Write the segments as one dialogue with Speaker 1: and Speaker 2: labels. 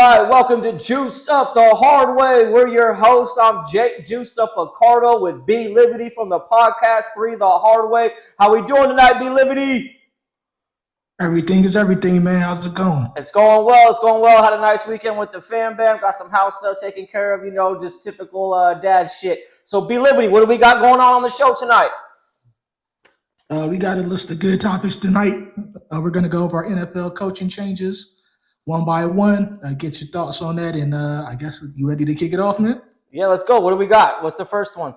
Speaker 1: right, welcome to Juiced Up the Hard Way. We're your hosts. I'm Jake, Juiced Up Accardo with Bee LIVITY from the podcast 3 The Hard Way. How we doing tonight, Bee LIVITY?
Speaker 2: Everything is everything, man. How's it going?
Speaker 1: It's going well. It's going well. Had a nice weekend with the fam bam. Got some house stuff taken care of, just typical dad shit. So, Bee LIVITY, what do we got going on the show tonight?
Speaker 2: We got a list of good topics tonight. We're going to go over our NFL coaching changes one by one. Get your thoughts on that, and I guess you ready to kick it off, man?
Speaker 1: Yeah, let's go. What do we got? What's the first one?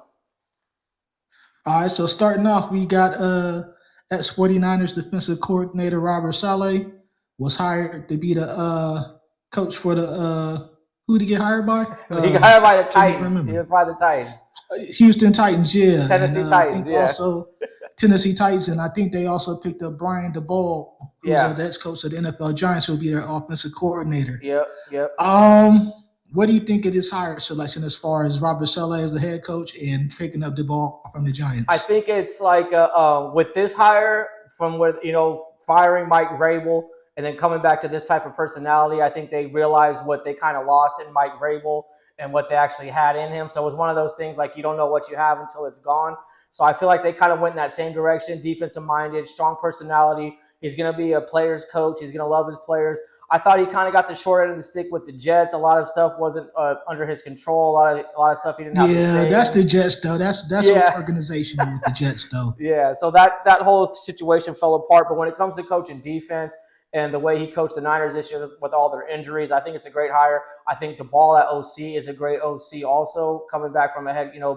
Speaker 2: All right, so starting off, we got ex-49ers defensive coordinator Robert Saleh was hired to be the coach for the who did he get hired by?
Speaker 1: He got hired by the Titans. He was by the Titans.
Speaker 2: Houston Titans, yeah.
Speaker 1: Tennessee Titans, yeah.
Speaker 2: Also, Tennessee Titans, and I think they also picked up Brian DeBall, who's the ex-coach of the NFL Giants, who will be their offensive coordinator.
Speaker 1: Yep.
Speaker 2: What do you think of this hire selection as far as Robert Saleh as the head coach and picking up DeBall from the Giants?
Speaker 1: I think it's like with this hire from where firing Mike Vrabel and then coming back to this type of personality, I think they realized what they kind of lost in Mike Vrabel and what they actually had in him. So it was one of those things like you don't know what you have until it's gone. So I feel like they kind of went in that same direction, defensive-minded, strong personality. He's going to be a player's coach. He's going to love his players. I thought he kind of got the short end of the stick with the Jets. A lot of stuff wasn't under his control. A lot of stuff he didn't have to say.
Speaker 2: Yeah, that's the Jets, though. That's an organization with the Jets, though.
Speaker 1: Yeah, so that whole situation fell apart. But when it comes to coaching defense and the way he coached the Niners this year with all their injuries, I think it's a great hire. I think DeBall at OC is a great OC also, coming back from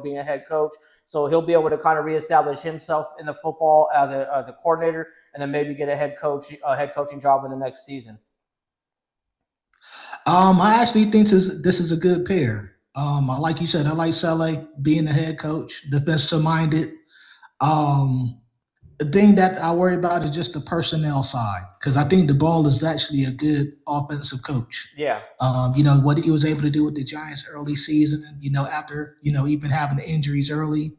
Speaker 1: being a head coach. So he'll be able to kind of reestablish himself in the football as a coordinator, and then maybe get a head coaching job in the next season.
Speaker 2: I actually think this is a good pair. Like you said, I like Saleh being the head coach, defensive minded. The thing that I worry about is just the personnel side, because I think DeBall is actually a good offensive coach.
Speaker 1: Yeah.
Speaker 2: What he was able to do with the Giants early season, after even having the injuries early.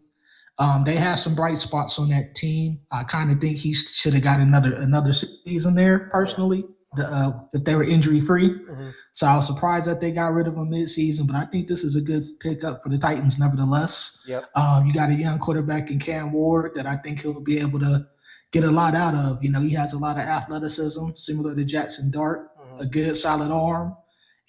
Speaker 2: They had some bright spots on that team. I kind of think he should have got another season there personally. If they were injury free.
Speaker 1: Mm-hmm.
Speaker 2: So I was surprised that they got rid of him mid-season, but I think this is a good pickup for the Titans nevertheless.
Speaker 1: Yep.
Speaker 2: You got a young quarterback in Cam Ward that I think he'll be able to get a lot out of. He has a lot of athleticism, similar to Jackson Dart, a good solid arm.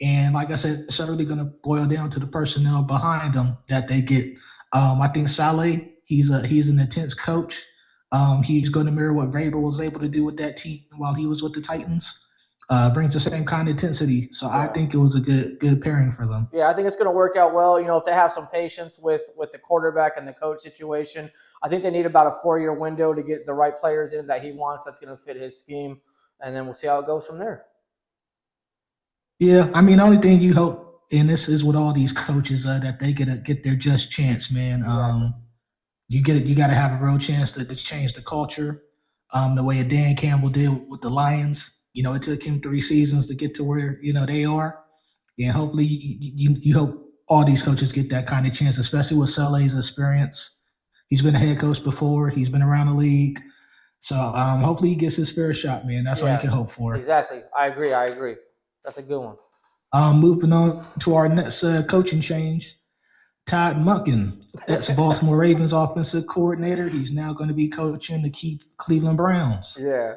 Speaker 2: And like I said, it's really going to boil down to the personnel behind him that they get. I think Saleh, he's an intense coach. He's going to mirror what Vrabel was able to do with that team while he was with the Titans. Brings the same kind of intensity. So I think it was a good pairing for them.
Speaker 1: Yeah, I think it's going to work out well. If they have some patience with the quarterback and the coach situation, I think they need about a 4-year window to get the right players in that he wants that's going to fit his scheme. And then we'll see how it goes from there.
Speaker 2: Yeah, the only thing you hope, and this is with all these coaches, that they get their just chance, man. You got to have a real chance to change the culture. The way Dan Campbell did with the Lions. It took him 3 seasons to get to where, they are. And hopefully you hope all these coaches get that kind of chance, especially with Saleh's experience. He's been a head coach before. He's been around the league. So hopefully he gets his fair shot, man. That's all you can hope for.
Speaker 1: Exactly. I agree. That's a good one.
Speaker 2: Moving on to our next coaching change. Todd Monken, ex-Baltimore Ravens offensive coordinator. He's now going to be coaching the Cleveland Browns.
Speaker 1: Yeah.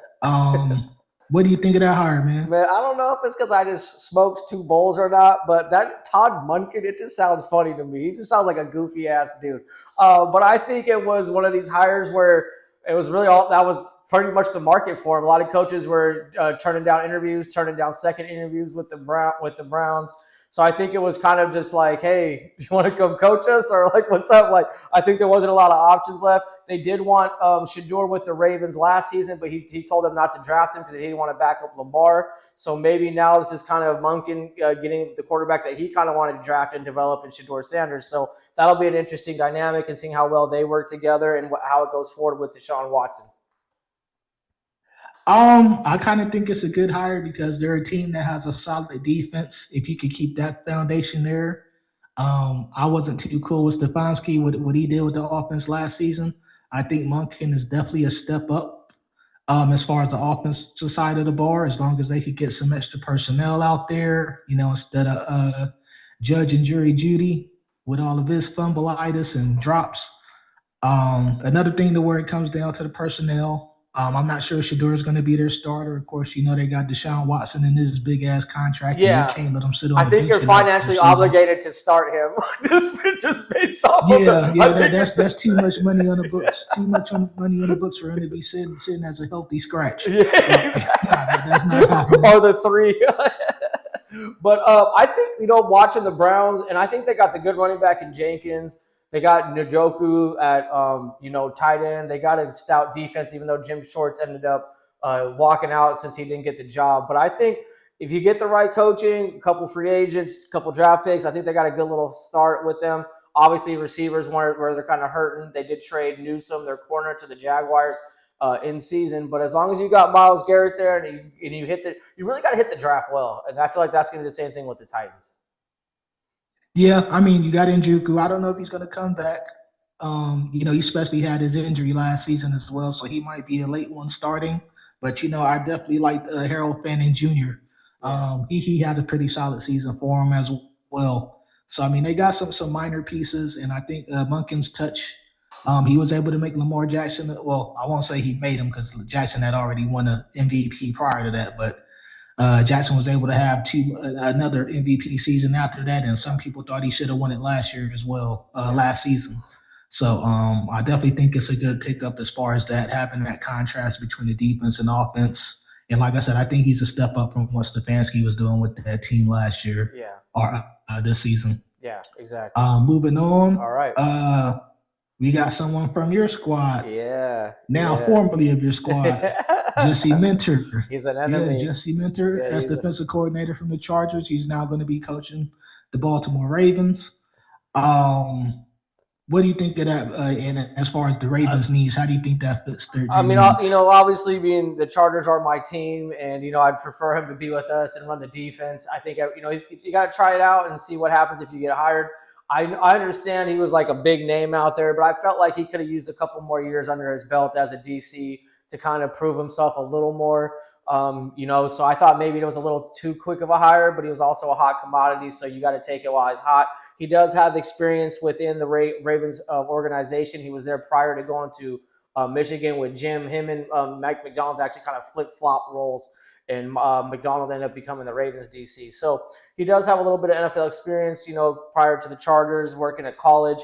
Speaker 2: What do you think of that hire, man?
Speaker 1: Man, I don't know if it's because I just smoked 2 bowls or not, but that Todd Monken, it just sounds funny to me. He just sounds like a goofy-ass dude. But I think it was one of these hires where it was really that was pretty much the market for him. A lot of coaches were turning down interviews, turning down second interviews with the Browns. So I think it was kind of just like, hey, you want to come coach us? Or like, what's up? Like, I think there wasn't a lot of options left. They did want Shedeur with the Ravens last season, but he told them not to draft him because he didn't want to back up Lamar. So maybe now this is kind of Monken getting the quarterback that he kind of wanted to draft and develop in Shedeur Sanders. So that'll be an interesting dynamic and seeing how well they work together and how it goes forward with Deshaun Watson.
Speaker 2: I kind of think it's a good hire because they're a team that has a solid defense. If you could keep that foundation there, I wasn't too cool with Stefanski, what he did with the offense last season. I think Monken is definitely a step up. As far as the offensive side of the bar, as long as they could get some extra personnel out there, instead of Judge and Jury Judy with all of his fumbleitis and drops. Another thing to where it comes down to the personnel. I'm not sure Shador is going to be their starter. Of course, they got Deshaun Watson in his big ass contract, and you
Speaker 1: Yeah,
Speaker 2: can't let him sit
Speaker 1: I
Speaker 2: on the
Speaker 1: think
Speaker 2: bench
Speaker 1: you're
Speaker 2: in the regular
Speaker 1: financially
Speaker 2: season.
Speaker 1: obligated to start him just based off of
Speaker 2: Yeah,
Speaker 1: the.
Speaker 2: yeah,
Speaker 1: I think it's
Speaker 2: that's
Speaker 1: just
Speaker 2: too much money on the books. Too much money on the books for him to be sitting as a healthy scratch. Like, no, that's not
Speaker 1: yeah,
Speaker 2: happening.
Speaker 1: or the three. But I think watching the Browns, and I think they got the good running back in Jenkins. They got Njoku at tight end. They got a stout defense, even though Jim Shorts ended up walking out since he didn't get the job. But I think if you get the right coaching, a couple free agents, a couple draft picks, I think they got a good little start with them. Obviously, receivers where they're kind of hurting. They did trade Newsome, their corner, to the Jaguars in season. But as long as you got Myles Garrett there and you hit you really got to hit the draft well. And I feel like that's going to be the same thing with the Titans.
Speaker 2: Yeah, I mean, you got Njoku. I don't know if he's going to come back. He especially had his injury last season as well, so he might be a late one starting. But I definitely liked Harold Fanning Jr.
Speaker 1: Yeah.
Speaker 2: He had a pretty solid season for him as well. So I mean, they got some minor pieces, and I think Munkin's touch. He was able to make Lamar Jackson. Well, I won't say he made him because Jackson had already won an MVP prior to that, but Jackson was able to have another MVP season after that, and some people thought he should have won it last year as well, last season. So I definitely think it's a good pickup as far as that having that contrast between the defense and offense. And like I said, I think he's a step up from what Stefanski was doing with that team last year
Speaker 1: Yeah.
Speaker 2: or this season.
Speaker 1: Yeah. Exactly.
Speaker 2: Moving on,
Speaker 1: All right.
Speaker 2: we got someone from your squad,
Speaker 1: Yeah.
Speaker 2: now
Speaker 1: Yeah.
Speaker 2: formerly of your squad, Jesse Minter.
Speaker 1: He's an
Speaker 2: Yeah,
Speaker 1: enemy.
Speaker 2: Jesse Minter
Speaker 1: Yeah.
Speaker 2: as defensive coordinator from the Chargers. He's now going to be coaching the Baltimore Ravens. Um, what do you think of that? And as far as the Ravens' needs, how do you think that fits
Speaker 1: I
Speaker 2: their
Speaker 1: mean,
Speaker 2: needs?
Speaker 1: obviously, being the Chargers are my team, and I'd prefer him to be with us and run the defense. I think you got to try it out and see what happens if you get hired. I understand he was like a big name out there, but I felt like he could have used a couple more years under his belt as a DC to kind of prove himself a little more. So I thought maybe it was a little too quick of a hire, but he was also a hot commodity, so you got to take it while he's hot. He does have experience within the Ravens organization. He was there prior to going to Michigan with Jim. Him and Mike McDonald actually kind of flip-flop roles, and McDonald ended up becoming the Ravens DC. So he does have a little bit of NFL experience, prior to the Chargers, working at college.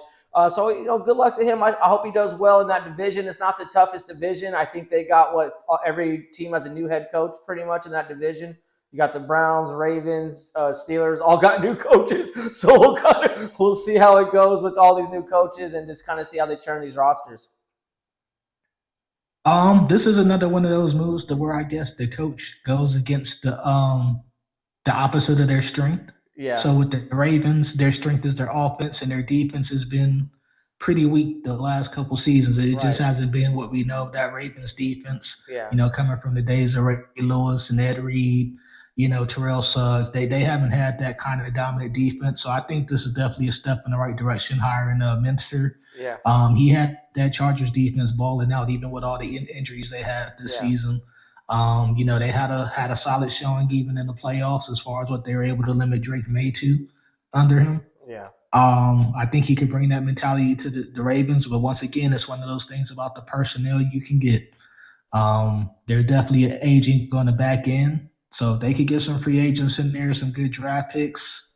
Speaker 1: So good luck to him. I hope he does well in that division. It's not the toughest division. I think they got every team has a new head coach pretty much in that division. You got the Browns, Ravens, Steelers, all got new coaches. So we'll see how it goes with all these new coaches and just kind of see how they turn these rosters.
Speaker 2: This is another one of those moves to where I guess the coach goes against the opposite of their strength.
Speaker 1: Yeah.
Speaker 2: So with the Ravens, their strength is their offense, and their defense has been pretty weak the last couple seasons. It just
Speaker 1: Right.
Speaker 2: hasn't been what we know of that Ravens defense.
Speaker 1: Yeah.
Speaker 2: Coming from the days of Ray Lewis and Ed Reed, Terrell Suggs, they haven't had that kind of dominant defense. So I think this is definitely a step in the right direction. Hiring a mentor.
Speaker 1: Yeah.
Speaker 2: He had that Chargers defense balling out even with all the injuries they had this
Speaker 1: Yeah.
Speaker 2: season. They had a solid showing even in the playoffs as far as what they were able to limit Drake May to under him.
Speaker 1: Yeah.
Speaker 2: I think he could bring that mentality to the Ravens, but once again, it's one of those things about the personnel you can get. They're definitely an agent going to back end, so if they could get some free agents in there, some good draft picks,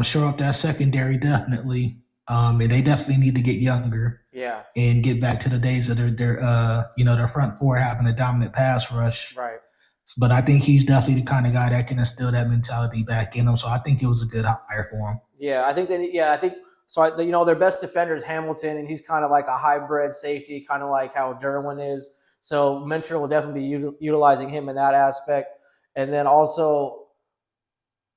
Speaker 2: shore up that secondary definitely. And they definitely need to get younger
Speaker 1: Yeah.
Speaker 2: and get back to the days of their front four having a dominant pass rush.
Speaker 1: Right.
Speaker 2: But I think he's definitely the kind of guy that can instill that mentality back in him. So I think it was a good hire for him.
Speaker 1: Yeah. I think so. Their best defender is Hamilton, and he's kind of like a hybrid safety, kind of like how Derwin is. So Mentor will definitely be utilizing him in that aspect, and then also,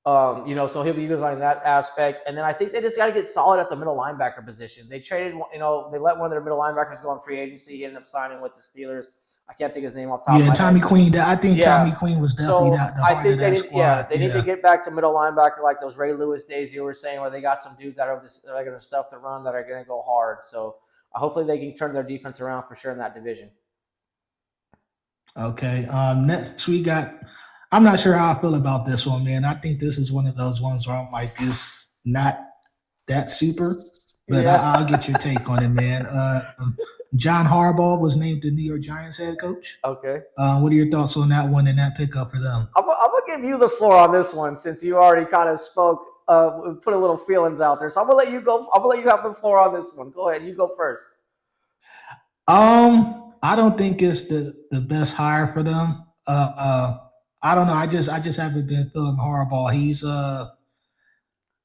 Speaker 1: so he'll be utilizing that aspect. And then I think they just got to get solid at the middle linebacker position. They traded, they let one of their middle linebackers go on free agency. He ended up signing with the Steelers. I can't think his name off the top of
Speaker 2: Yeah,
Speaker 1: my
Speaker 2: Tommy
Speaker 1: head.
Speaker 2: Queen. I think
Speaker 1: Yeah.
Speaker 2: Tommy Queen was definitely
Speaker 1: So
Speaker 2: the
Speaker 1: I
Speaker 2: heart of
Speaker 1: think
Speaker 2: that squad.
Speaker 1: they need to get back to middle linebacker like those Ray Lewis days you were saying, where they got some dudes that are just going to stuff the run that are going to go hard. So hopefully they can turn their defense around for sure in that division.
Speaker 2: Okay. Next we got. I'm not sure how I feel about this one, man. I think this is one of those ones where I'm like, it's not that super, but
Speaker 1: Yeah.
Speaker 2: I'll get your take on it, man. John Harbaugh was named the New York Giants head coach.
Speaker 1: Okay.
Speaker 2: What are your thoughts on that one and that pickup for them?
Speaker 1: I'm gonna give you the floor on this one since you already kind of spoke, put a little feelings out there. So I'm gonna let you go. I'm gonna let you have the floor on this one. Go ahead. You go first.
Speaker 2: I don't think it's the best hire for them. I don't know. I just haven't been feeling Harbaugh.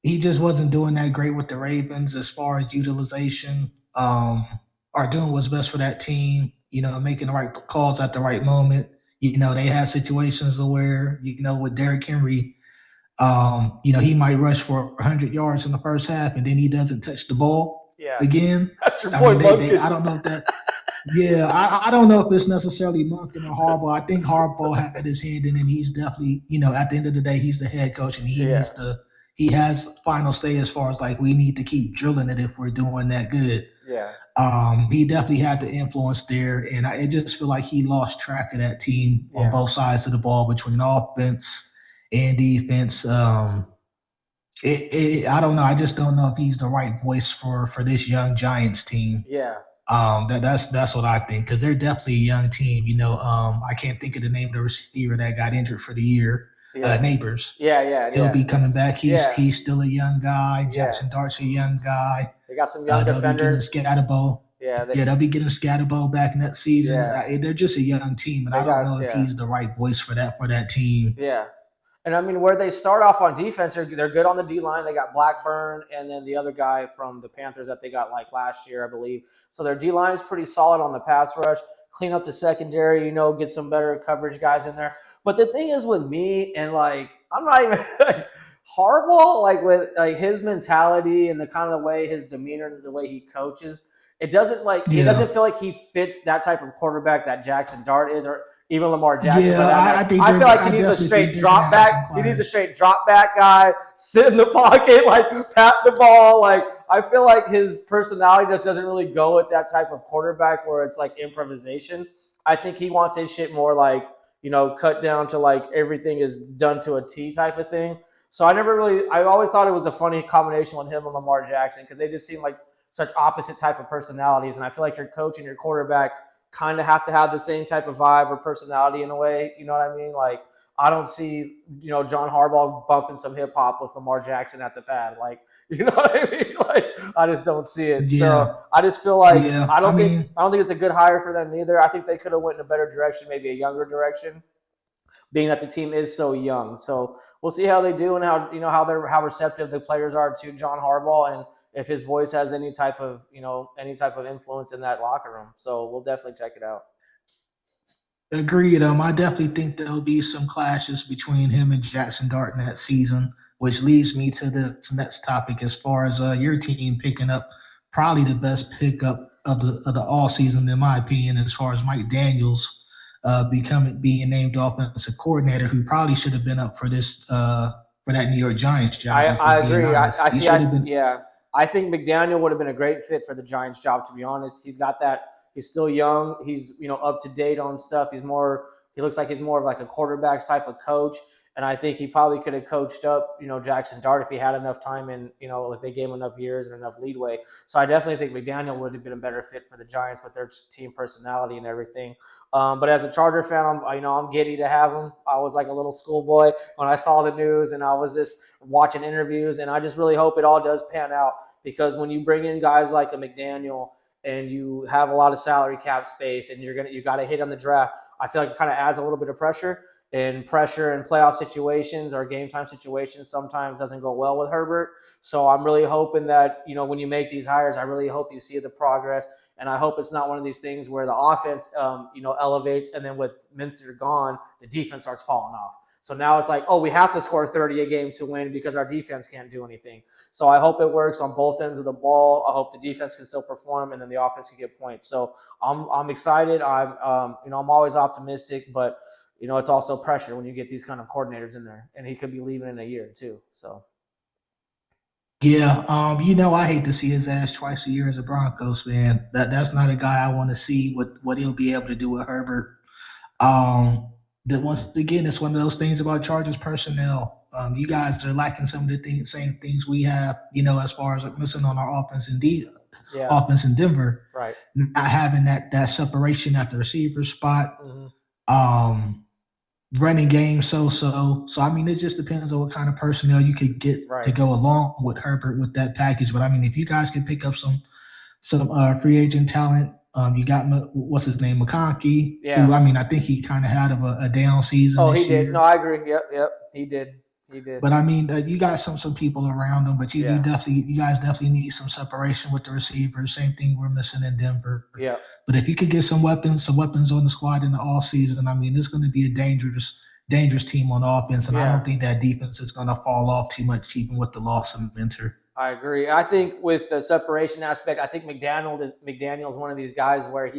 Speaker 2: He just wasn't doing that great with the Ravens as far as utilization, or doing what's best for that team. Making the right calls at the right moment. They had situations where with Derrick Henry, he might rush for 100 yards in the first half and then he doesn't touch the ball
Speaker 1: Yeah,
Speaker 2: again.
Speaker 1: that's your
Speaker 2: I
Speaker 1: boy
Speaker 2: mean, they
Speaker 1: Munkin.
Speaker 2: I don't know if that. Yeah, I don't know if it's necessarily Monken or Harbaugh. I think Harbaugh had his hand in it. And he's definitely, at the end of the day, he's the head coach, and
Speaker 1: Yeah,
Speaker 2: he has final say as far as like we need to keep drilling it if we're doing that good.
Speaker 1: yeah,
Speaker 2: He definitely had the influence there, and I just feel like he lost track of that team on
Speaker 1: yeah,
Speaker 2: both sides of the ball between offense and defense. I don't know. I just don't know if he's the right voice for this young Giants team.
Speaker 1: yeah,
Speaker 2: That's what I think because they're definitely a young team. I can't think of the name of the receiver that got injured for the year.
Speaker 1: yeah,
Speaker 2: Neighbors.
Speaker 1: yeah, yeah,
Speaker 2: He'll
Speaker 1: yeah,
Speaker 2: be coming back. He's
Speaker 1: yeah,
Speaker 2: he's still a young guy.
Speaker 1: yeah.
Speaker 2: Jackson Dart's a young guy.
Speaker 1: They got some young
Speaker 2: They'll be getting
Speaker 1: defenders.
Speaker 2: Scatterbo.
Speaker 1: Yeah,
Speaker 2: Yeah, they'll be getting Scatterbo back next season.
Speaker 1: yeah.
Speaker 2: They're just a young team, and
Speaker 1: They
Speaker 2: I don't
Speaker 1: got
Speaker 2: know if
Speaker 1: yeah,
Speaker 2: he's the right voice for that team.
Speaker 1: yeah. And I mean, where they start off on defense, they're good on the D line. They got Blackburn and then the other guy from the Panthers that they got like last year, I believe. So their D line is pretty solid on the pass rush. Clean up the secondary, get some better coverage guys in there. But the thing is with me and like I'm not even like Harbaugh, like with like his mentality and the kind of the way his demeanor, the way he coaches, it doesn't
Speaker 2: Yeah,
Speaker 1: feel like he fits that type of quarterback that Jackson Dart is, or even Lamar Jackson for
Speaker 2: yeah.
Speaker 1: that matter.
Speaker 2: I think
Speaker 1: I feel
Speaker 2: they're.
Speaker 1: like he
Speaker 2: I
Speaker 1: needs a
Speaker 2: definitely think
Speaker 1: straight
Speaker 2: they're gonna
Speaker 1: drop
Speaker 2: have
Speaker 1: back.
Speaker 2: some
Speaker 1: He needs a
Speaker 2: clash.
Speaker 1: straight drop back guy, sit in the pocket, like pat the ball. Like I feel like his personality just doesn't really go with that type of quarterback where it's like improvisation. I think he wants his shit more like, cut down to like everything is done to a T type of thing. So I always thought it was a funny combination with him and Lamar Jackson because they just seem like such opposite type of personalities. And I feel like your coach and your quarterback kind of have to have the same type of vibe or personality in a way. You know what I mean? Like I don't see, John Harbaugh bumping some hip hop with Lamar Jackson at the pad. Like, you know what I mean? Like I just don't see it. So
Speaker 2: Yeah,
Speaker 1: I just feel like
Speaker 2: yeah. I mean,
Speaker 1: I don't think it's a good hire for them either. I think they could have went in a better direction, maybe a younger direction, being that the team is so young. So we'll see how they do and how receptive the players are to John Harbaugh and if his voice has any type of influence in that locker room. So we'll definitely check it out.
Speaker 2: agreed. I definitely think there'll be some clashes between him and Jackson Dart that season, which leads me to the next topic as far as your team picking up probably the best pickup of the all season, in my opinion, as far as Mike Daniels becoming being named offensive coordinator, who probably should have been up for that New York Giants job, if we're
Speaker 1: I
Speaker 2: being
Speaker 1: agree.
Speaker 2: honest.
Speaker 1: I
Speaker 2: He
Speaker 1: see.
Speaker 2: should have been.
Speaker 1: Yeah, I think McDaniel would have been a great fit for the Giants job. To be honest, he's got that. He's still young. He's up to date on stuff. He's more. He looks like he's more of like a quarterback type of coach. And I think he probably could have coached up, Jackson Dart if he had enough time and, if they gave him enough years and enough leadway. So I definitely think McDaniel would have been a better fit for the Giants with their team personality and everything. But as a Charger fan, I'm giddy to have him. I was like a little schoolboy when I saw the news, and I was just watching interviews, and I just really hope it all does pan out because when you bring in guys like a McDaniel and you have a lot of salary cap space, and you got to hit on the draft, I feel like it kind of adds a little bit of pressure. And pressure in playoff situations or game time situations sometimes doesn't go well with Herbert. So I'm really hoping that when you make these hires, I really hope you see the progress and I hope it's not one of these things where the offense, elevates, and then with Minter gone, the defense starts falling off. So now it's like, oh, we have to score 30 a game to win because our defense can't do anything. So I hope it works on both ends of the ball. I hope the defense can still perform, and then the offense can get points. So I'm excited. I'm always optimistic, but it's also pressure when you get these kind of coordinators in there, and he could be leaving in a year too. So
Speaker 2: Yeah, I hate to see his ass twice a year as a Broncos fan. That's not a guy I want to see what he'll be able to do with Herbert. Um, that once again, it's one of those things about Chargers personnel. You guys are lacking some of the same things we have, as far as like missing on our
Speaker 1: Yeah.
Speaker 2: offense in Denver,
Speaker 1: Right.
Speaker 2: not having that separation at the receiver spot.
Speaker 1: Hmm.
Speaker 2: Um, Running game so. So I mean, it just depends on what kind of personnel you could get to
Speaker 1: Right.
Speaker 2: go along with Herbert with that package. But I mean, if you guys can pick up some free agent talent. You got what's his name, McConkey,
Speaker 1: Yeah.
Speaker 2: who I mean I think he kind of had a down season
Speaker 1: Oh, he
Speaker 2: this
Speaker 1: did. No,
Speaker 2: year.
Speaker 1: I agree. Yep. Yep. He did. He did.
Speaker 2: But I mean, you got some people around him, but
Speaker 1: Yeah.
Speaker 2: you guys definitely need some separation with the receivers. Same thing we're missing in Denver.
Speaker 1: Yeah.
Speaker 2: But if you could get some weapons on the squad in the off season, I mean, it's going to be a dangerous team on offense, and I
Speaker 1: Yeah.
Speaker 2: don't think that defense is going to fall off too much, even with the loss of Minter.
Speaker 1: I agree. I think with the separation aspect, I think McDaniel is one of these guys where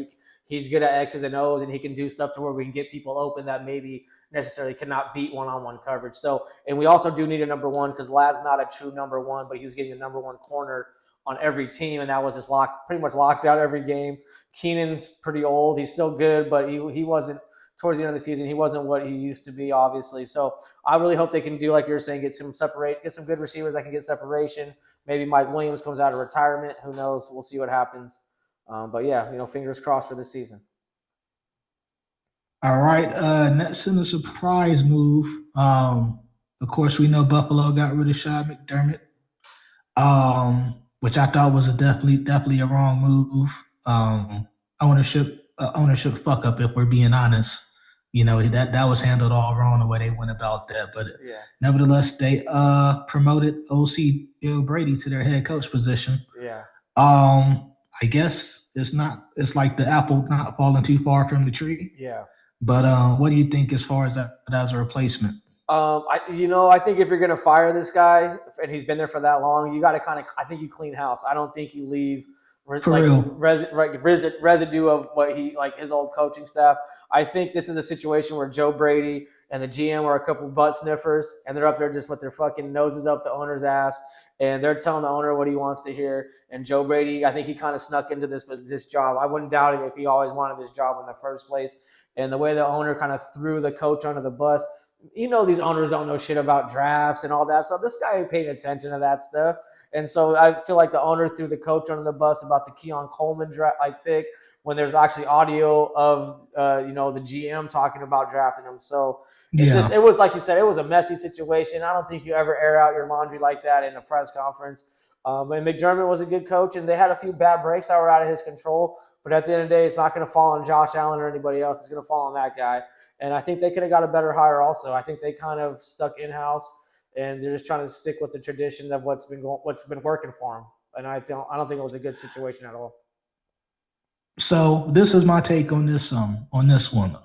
Speaker 1: he's good at X's and O's, and he can do stuff to where we can get people open that maybe necessarily cannot beat one-on-one coverage. So, and we also do need a number one because Lad's not a true number one, but he was getting a number one corner on every team, and that was his pretty much locked out every game. Keenan's pretty old. He's still good, but he wasn't towards the end of the season. He wasn't what he used to be, obviously. So I really hope they can do like you're saying, get some good receivers that can get separation. Maybe Mike Williams comes out of retirement. Who knows? We'll see what happens. But yeah, fingers crossed for this season.
Speaker 2: All right. Next in the surprise move. Of course, we know Buffalo got rid of Sean McDermott, which I thought was definitely a wrong move. Ownership fuck up, if we're being honest. That was handled all wrong the way they went about that. But
Speaker 1: Yeah.
Speaker 2: nevertheless, they promoted OC Bill Brady to their head coach position.
Speaker 1: Yeah.
Speaker 2: I guess it's like the apple not falling too far from the tree.
Speaker 1: Yeah.
Speaker 2: But what do you think as far as that as a replacement?
Speaker 1: I think if you're gonna fire this guy and he's been there for that long, you got to I think you clean house. I don't think you leave
Speaker 2: For real.
Speaker 1: residue of what he like his old coaching staff. I think this is a situation where Joe Brady and the GM are a couple butt sniffers, and they're up there just with their fucking noses up the owner's ass, and they're telling the owner what he wants to hear. And Joe Brady, I think he kind of snuck into this job. I wouldn't doubt it if he always wanted this job in the first place. And the way the owner kind of threw the coach under the bus, these owners don't know shit about drafts and all that stuff. This guy ain't paying attention to that stuff. And so I feel like the owner threw the coach under the bus about the Keon Coleman pick when there's actually audio of the GM talking about drafting him. So it was like you said, it was a messy situation. I don't think you ever air out your laundry like that in a press conference. And McDermott was a good coach, and they had a few bad breaks that were out of his control. But at the end of the day, it's not going to fall on Josh Allen or anybody else. It's going to fall on that guy. And I think they could have got a better hire also. I think they kind of stuck in-house, and they're just trying to stick with the tradition of what's been working for them. And I don't think it was a good situation at all.
Speaker 2: So this is my take on this one.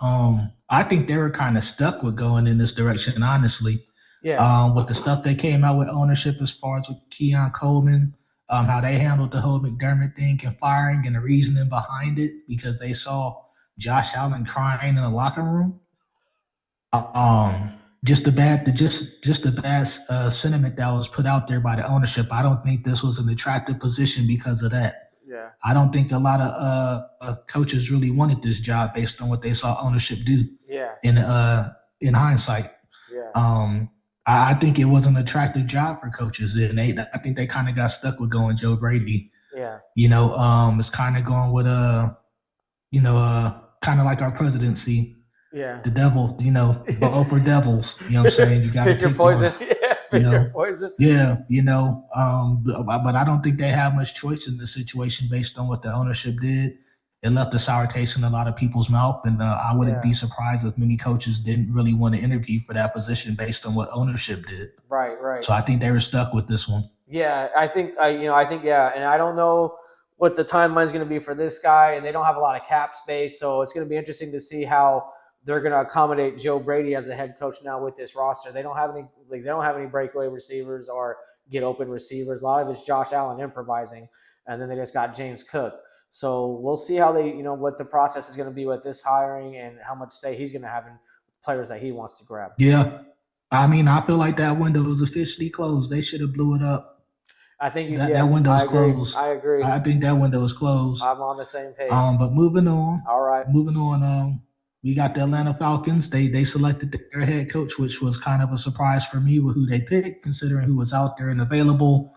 Speaker 2: I think they were kind of stuck with going in this direction, honestly.
Speaker 1: Yeah.
Speaker 2: With the stuff they came out with ownership as far as with Keon Coleman, how they handled the whole McDermott thing and firing and the reasoning behind it because they saw Josh Allen crying in the locker room. Just the bad sentiment that was put out there by the ownership. I don't think this was an attractive position because of that.
Speaker 1: Yeah.
Speaker 2: I don't think a lot of coaches really wanted this job based on what they saw ownership do.
Speaker 1: Yeah.
Speaker 2: In hindsight.
Speaker 1: Yeah.
Speaker 2: I think it was an attractive job for coaches, and I think they kind of got stuck with going Joe Brady.
Speaker 1: Yeah.
Speaker 2: It's kind of going with kind of like our presidency.
Speaker 1: Yeah.
Speaker 2: The devil, vote for devils. You know what I'm saying? You got to
Speaker 1: pick your
Speaker 2: pick
Speaker 1: poison.
Speaker 2: one.
Speaker 1: Yeah, pick your poison.
Speaker 2: Yeah, but I don't think they have much choice in this situation based on what the ownership did. It left a sour taste in a lot of people's mouth, and I wouldn't be surprised if many coaches didn't really want to interview for that position based on what ownership did.
Speaker 1: Right.
Speaker 2: So I think they were stuck with this one.
Speaker 1: Yeah, I think, yeah, and I don't know what the timeline is going to be for this guy, and they don't have a lot of cap space, so it's going to be interesting to see how they're going to accommodate Joe Brady as a head coach now with this roster. They don't have any breakaway receivers or get open receivers. A lot of it's Josh Allen improvising, and then they just got James Cook. So we'll see how what the process is going to be with this hiring and how much say he's going to have in players that he wants to grab.
Speaker 2: Yeah, I mean, I feel like that window is officially closed. They should have blew it up.
Speaker 1: I think
Speaker 2: that window is closed.
Speaker 1: I agree.
Speaker 2: I think that window is closed.
Speaker 1: I'm on the same page.
Speaker 2: But moving on.
Speaker 1: All right.
Speaker 2: Moving on. we got the Atlanta Falcons. They selected their head coach, which was kind of a surprise for me with who they picked, considering who was out there and available.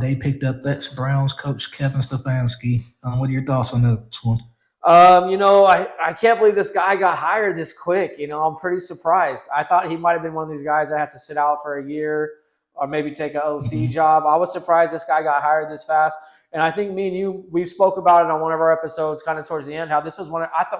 Speaker 2: They picked up that's Browns coach Kevin Stefanski. What are your thoughts on this one?
Speaker 1: I can't believe this guy got hired this quick. I'm pretty surprised. I thought he might have been one of these guys that has to sit out for a year or maybe take an OC
Speaker 2: Mhm.
Speaker 1: job. I was surprised this guy got hired this fast. And I think me and you, we spoke about it on one of our episodes kind of towards the end, how this was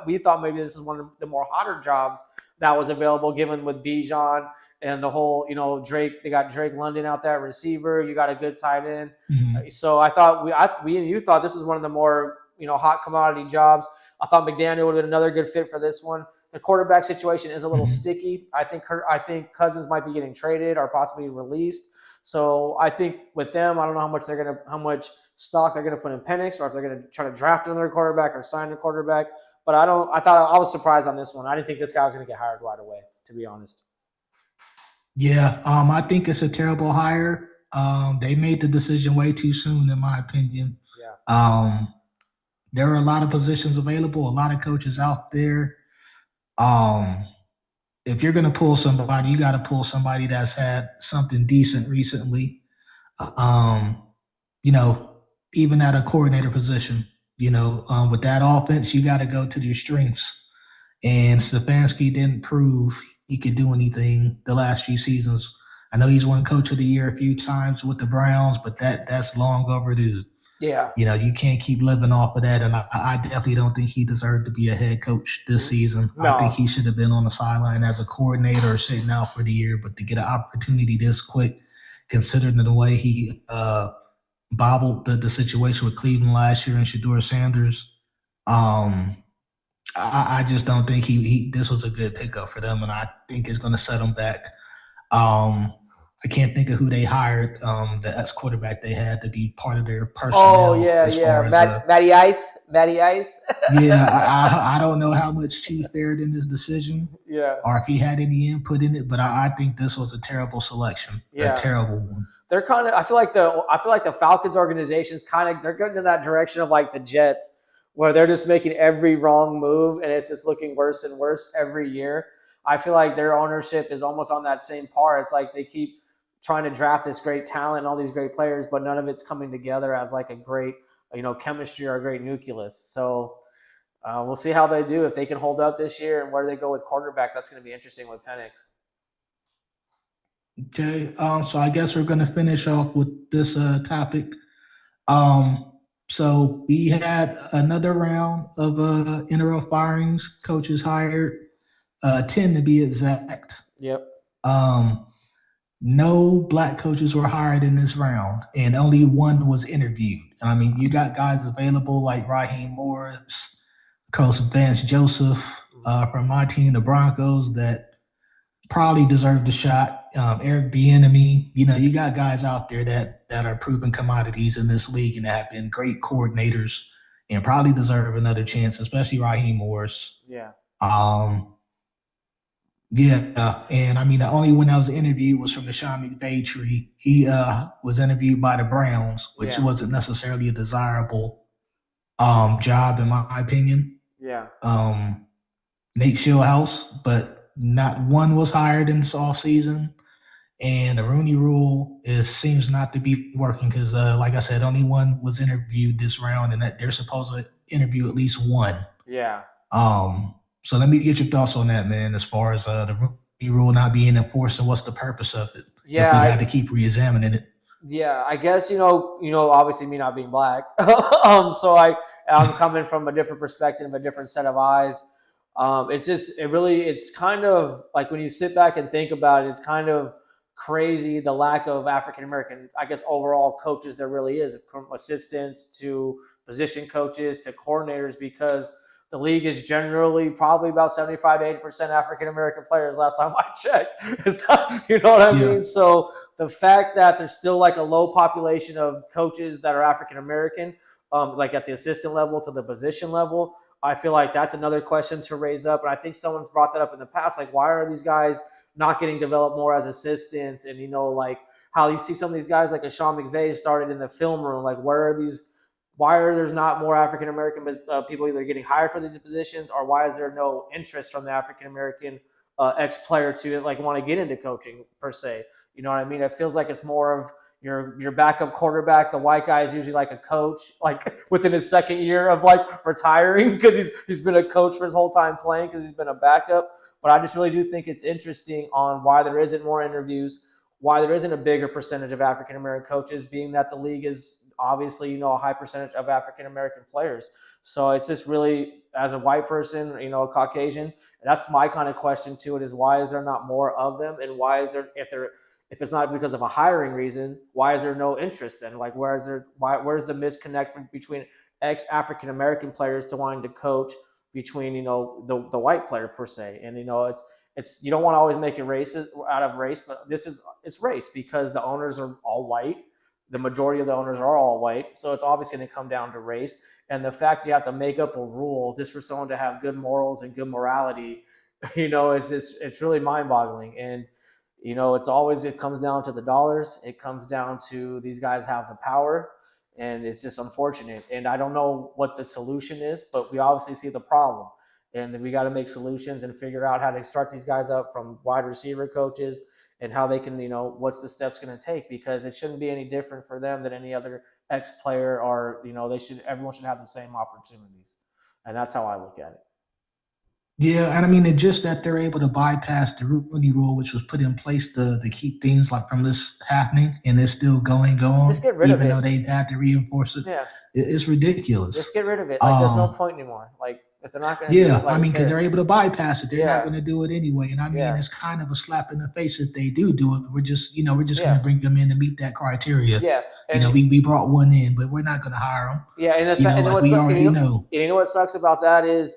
Speaker 1: we thought maybe this was one of the more hotter jobs that was available given with Bijan and the whole, Drake, they got Drake London out there, receiver. You got a good tight end.
Speaker 2: Mhm.
Speaker 1: So I thought we and you thought this was one of the more, hot commodity jobs. I thought McDaniel would have been another good fit for this one. The quarterback situation is a little
Speaker 2: Mhm.
Speaker 1: sticky. I think Cousins might be getting traded or possibly released. So I think with them, I don't know how much stock they're gonna put in Penix, or if they're gonna try to draft another quarterback or sign a quarterback. But I was surprised on this one. I didn't think this guy was gonna get hired right away, to be honest.
Speaker 2: Yeah, I think it's a terrible hire. They made the decision way too soon, in my opinion.
Speaker 1: Yeah.
Speaker 2: Um, there are a lot of positions available, a lot of coaches out there. Um, if you're going to pull somebody, you got to pull somebody that's had something decent recently. Um, you know, even at a coordinator position, with that offense, you got to go to your strengths. And Stefanski didn't prove he could do anything the last few seasons. I know he's won Coach of the Year a few times with the Browns, but that's long overdue.
Speaker 1: Yeah.
Speaker 2: You can't keep living off of that. And I definitely don't think he deserved to be a head coach this season. I think he
Speaker 1: No.
Speaker 2: should have been on the sideline as a coordinator or sitting out for the year. But to get an opportunity this quick, considering the way he bobbled the situation with Cleveland last year and Shador Sanders, um, I just don't think he this was a good pickup for them, and I think it's going to set them back. Um, I can't think of who they hired. The ex quarterback they had to be part of their
Speaker 1: Oh
Speaker 2: personnel
Speaker 1: yeah,
Speaker 2: as
Speaker 1: yeah.
Speaker 2: far as
Speaker 1: Matty Ice. Matty Ice.
Speaker 2: yeah. I don't know how much Chief fared in this decision
Speaker 1: Yeah.
Speaker 2: or if he had any input in it, but I think this was a terrible selection, a
Speaker 1: Yeah.
Speaker 2: terrible one.
Speaker 1: They're kind of. I feel like the Falcons organization's kind of they're going in that direction of like the Jets, where they're just making every wrong move and it's just looking worse and worse every year. I feel like their ownership is almost on that same par. It's like they keep trying to draft this great talent and all these great players, but none of it's coming together as like a great, chemistry or a great nucleus. So we'll see how they do if they can hold up this year and where they go with quarterback. That's going to be interesting with Penix.
Speaker 2: Okay, so I guess we're going to finish off with this topic. Um, so we had another round of NRL firings, coaches hired, 10 to be exact.
Speaker 1: Yep.
Speaker 2: Um, no black coaches were hired in this round, and only one was interviewed. I mean, you got guys available like Raheem Morris, Coach Vance Joseph from my team, the Broncos, that probably deserved a shot. Eric Bieniemy, you got guys out there that are proven commodities in this league and have been great coordinators and probably deserve another chance, especially Raheem Morris.
Speaker 1: Yeah.
Speaker 2: Um, yeah, and I mean the only one that was interviewed was from the Sean McVay tree. He was interviewed by the Browns, which
Speaker 1: Yeah.
Speaker 2: wasn't necessarily a desirable job in my opinion.
Speaker 1: Yeah.
Speaker 2: Um, Nate Shieldhouse, but not one was hired in this off season. And the Rooney Rule seems not to be working because, like I said, only one was interviewed this round, and that they're supposed to interview at least one.
Speaker 1: Yeah.
Speaker 2: So let me get your thoughts on that, man. As far as the Rooney Rule not being enforced, and what's the purpose of it if
Speaker 1: Yeah.
Speaker 2: we had to keep reexamining it?
Speaker 1: Yeah, I guess obviously me not being black, so I'm coming from a different perspective, a different set of eyes. It's kind of like when you sit back and think about it, it's kind of crazy the lack of African American, I guess, overall coaches there really is, from assistants to position coaches to coordinators, because the league is generally probably about 75 to 80% African American players. Last time I checked, you know what I
Speaker 2: Yeah.
Speaker 1: mean? So the fact that there's still like a low population of coaches that are African American, like at the assistant level to the position level, I feel like that's another question to raise up. And I think someone's brought that up in the past. Like, why are these guys not getting developed more as assistants? And, like how you see some of these guys like a Sean McVay started in the film room. Like, where are these why are there's not more African American people either getting hired for these positions, or why is there no interest from the African American ex player to like want to get into coaching per se? You know what I mean? It feels like it's more of your backup quarterback. The white guy is usually like a coach, like within his second year of like retiring because he's been a coach for his whole time playing because he's been a backup. But I just really do think it's interesting on why there isn't more interviews, why there isn't a bigger percentage of African American coaches, being that the league is obviously a high percentage of African American players. So it's just really, as a white person, a Caucasian, that's my kind of question to it: is why is there not more of them, and why is there if it's not because of a hiring reason, why is there no interest then? Like, where's the misconnect between ex African American players to wanting to coach between the white player per se? And it's you don't want to always make it races out of race, but it's race because the owners are all white. The majority of the owners are all white, so it's obviously going to come down to race. And the fact you have to make up a rule just for someone to have good morals and good morality, it's really mind-boggling. And it comes down to the dollars. It comes down to these guys have the power, and it's just unfortunate. And I don't know what the solution is, but we obviously see the problem, and we got to make solutions and figure out how to start these guys up from wide receiver coaches and how they can, what's the steps going to take, because it shouldn't be any different for them than any other ex player, or everyone should have the same opportunities, and that's how I look at it.
Speaker 2: Yeah, and I mean, it's just that they're able to bypass the Rooney Rule, which was put in place to keep things like from this happening, and it's still going
Speaker 1: Just
Speaker 2: on,
Speaker 1: get rid of
Speaker 2: even
Speaker 1: it.
Speaker 2: though they've had to reinforce it.
Speaker 1: Yeah,
Speaker 2: It's ridiculous.
Speaker 1: just get rid of it. Like, there's no
Speaker 2: Um,
Speaker 1: point anymore. Like, if they're not going to do it,
Speaker 2: yeah,
Speaker 1: like,
Speaker 2: I
Speaker 1: who
Speaker 2: mean, because they're
Speaker 1: cares?
Speaker 2: able to bypass it, they're not
Speaker 1: Yeah,
Speaker 2: going to do it anyway. And I mean,
Speaker 1: yeah,
Speaker 2: it's kind of a slap in the face if they do it. We're just going
Speaker 1: yeah,
Speaker 2: to bring them in to meet that criteria.
Speaker 1: yeah. And
Speaker 2: We brought one in, but we're not going to hire them.
Speaker 1: yeah, and then
Speaker 2: Like we already know.
Speaker 1: what sucks about that is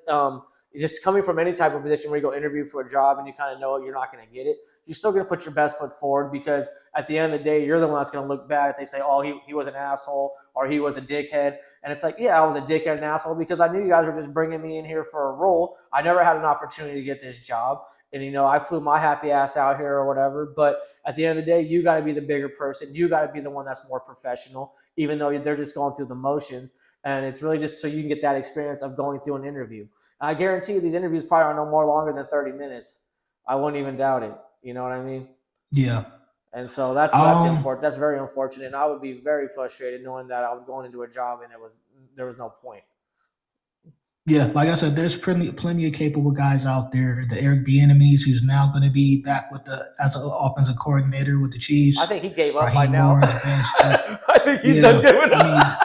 Speaker 1: just coming from any type of position where you go interview for a job and you kind of know you're not going to get it. You're still going to put your best foot forward, because at the end of the day, you're the one that's going to look bad if they say, "Oh, he was an asshole," or "He was a dickhead." And it's like, yeah, I was a dickhead and asshole because I knew you guys were just bringing me in here for a role. I never had an opportunity to get this job, and I flew my happy ass out here or whatever. But at the end of the day, you got to be the bigger person. You got to be the one that's more professional, even though they're just going through the motions. And it's really just so you can get that experience of going through an interview. And I guarantee you, these interviews probably are no more longer than 30 minutes. I wouldn't even doubt it. You know what I mean?
Speaker 2: Yeah.
Speaker 1: And so that's
Speaker 2: Um,
Speaker 1: important. That's very unfortunate. And I would be very frustrated knowing that I was going into a job and there was no point.
Speaker 2: Yeah, like I said, there's plenty of capable guys out there. The Eric Bieniemys, who's now going to be back with the as an offensive coordinator with the
Speaker 1: I
Speaker 2: Chiefs.
Speaker 1: think he gave up by
Speaker 2: Raheem
Speaker 1: now.
Speaker 2: Morris, Vance Joseph.
Speaker 1: I think he's done
Speaker 2: Yeah,
Speaker 1: giving
Speaker 2: I mean,
Speaker 1: up.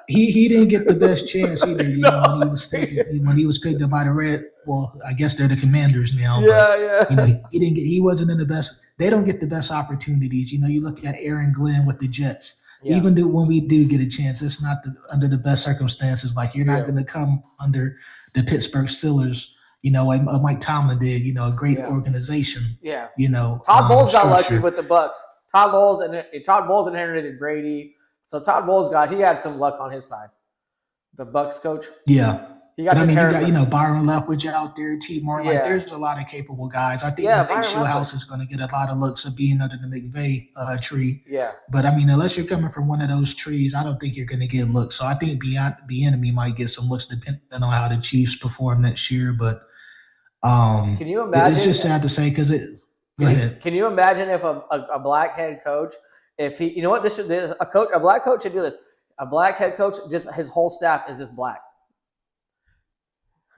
Speaker 2: he didn't get the best chance either.
Speaker 1: No.
Speaker 2: When he was picked up by the Red. Well, I guess they're the Commanders now, but
Speaker 1: Yeah, yeah.
Speaker 2: he wasn't in the best. They don't get the best opportunities. You look at Aaron Glenn with the Jets.
Speaker 1: Yeah.
Speaker 2: Even when we do get a chance, it's not under the best circumstances. Like you're not
Speaker 1: Yeah.
Speaker 2: going to come under the Pittsburgh Steelers. Like Mike Tomlin did. A great
Speaker 1: Yeah.
Speaker 2: organization.
Speaker 1: Yeah. Todd Bowles got lucky
Speaker 2: Structure.
Speaker 1: with the Bucks. Todd Bowles inherited Brady, so he had some luck on his side. The Bucks coach,
Speaker 2: Yeah.
Speaker 1: he got
Speaker 2: But I
Speaker 1: to
Speaker 2: mean, you
Speaker 1: inherit.
Speaker 2: got Byron Leftwich out there, T. Martin. Like,
Speaker 1: Yeah,
Speaker 2: there's a lot of capable guys. I think
Speaker 1: yeah,
Speaker 2: McVay
Speaker 1: Byron Leftwich.
Speaker 2: Fieldhouse is going to get a lot of looks of being under the McVay tree.
Speaker 1: Yeah,
Speaker 2: But I mean, unless you're coming from one of those trees, I don't think you're going to get looks. So I think Bieniemy might get some looks depending on how the Chiefs perform next year. But
Speaker 1: can you
Speaker 2: it's
Speaker 1: imagine?
Speaker 2: just sad to say because it. Go ahead.
Speaker 1: Can you imagine if a black head coach, if he, what a black coach should do this. A black head coach, just his whole staff is just black.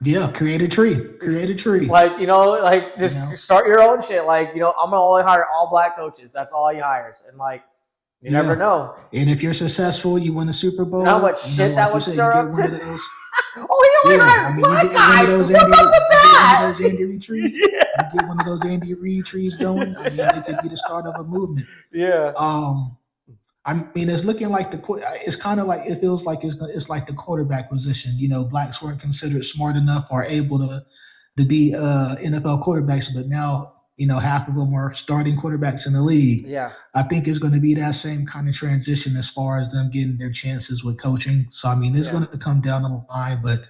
Speaker 2: Yeah, create a tree.
Speaker 1: Like, just start your own shit. Like, I'm gonna only hire all black coaches. That's all he hires, and like, you never know.
Speaker 2: And if you're successful, you win the Super Bowl.
Speaker 1: You know how much shit that would stir up
Speaker 2: one of
Speaker 1: to.
Speaker 2: those.
Speaker 1: Oh, he only hired black guys. What's up with that?
Speaker 2: Andy Reid trees.
Speaker 1: Yeah.
Speaker 2: You get one of those Andy Reid trees going. I mean, it could be the start of a movement.
Speaker 1: Yeah.
Speaker 2: I mean, it's looking like it's kind of like it feels like it's like the quarterback position. Blacks weren't considered smart enough or able to be NFL quarterbacks, but now half of them are starting quarterbacks in the league.
Speaker 1: Yeah.
Speaker 2: I think it's going to be that same kind of transition as far as them getting their chances with coaching. So I mean, it's going to come down the line, but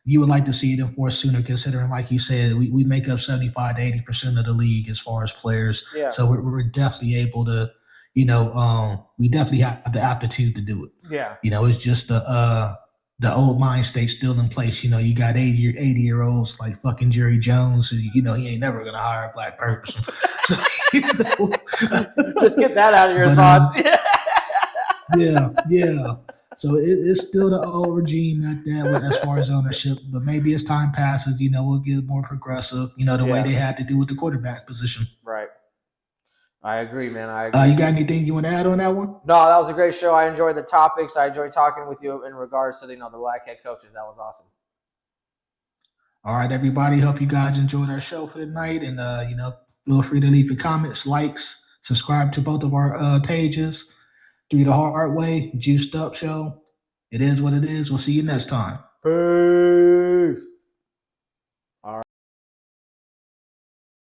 Speaker 2: you would like to see it enforced sooner, considering, like you said, we make up 75 to 80% of the league as far as players.
Speaker 1: Yeah.
Speaker 2: So we're definitely able to we definitely have the aptitude to do it.
Speaker 1: Yeah.
Speaker 2: It's just the old mind state still in place. You got 80-year-olds like fucking Jerry Jones, who he ain't never gonna hire a black person. So,
Speaker 1: Just get that out of your
Speaker 2: but
Speaker 1: thoughts.
Speaker 2: yeah. So it's still the old regime at that as far as ownership. But maybe as time passes, we'll get more progressive. The way
Speaker 1: Yeah.
Speaker 2: they had to do with the quarterback position.
Speaker 1: Right. I agree, man. I agree.
Speaker 2: You got anything you want to add on that one?
Speaker 1: No, that was a great show. I enjoyed the topics. I enjoyed talking with you in regards to the black head coaches. That was awesome.
Speaker 2: All right, everybody. Hope you guys enjoyed our show for tonight, and feel free to leave your comments, likes, subscribe to both of our pages. Through the Hard Way, Juiced Up Show. It is what it is. We'll see you next time.
Speaker 1: Peace.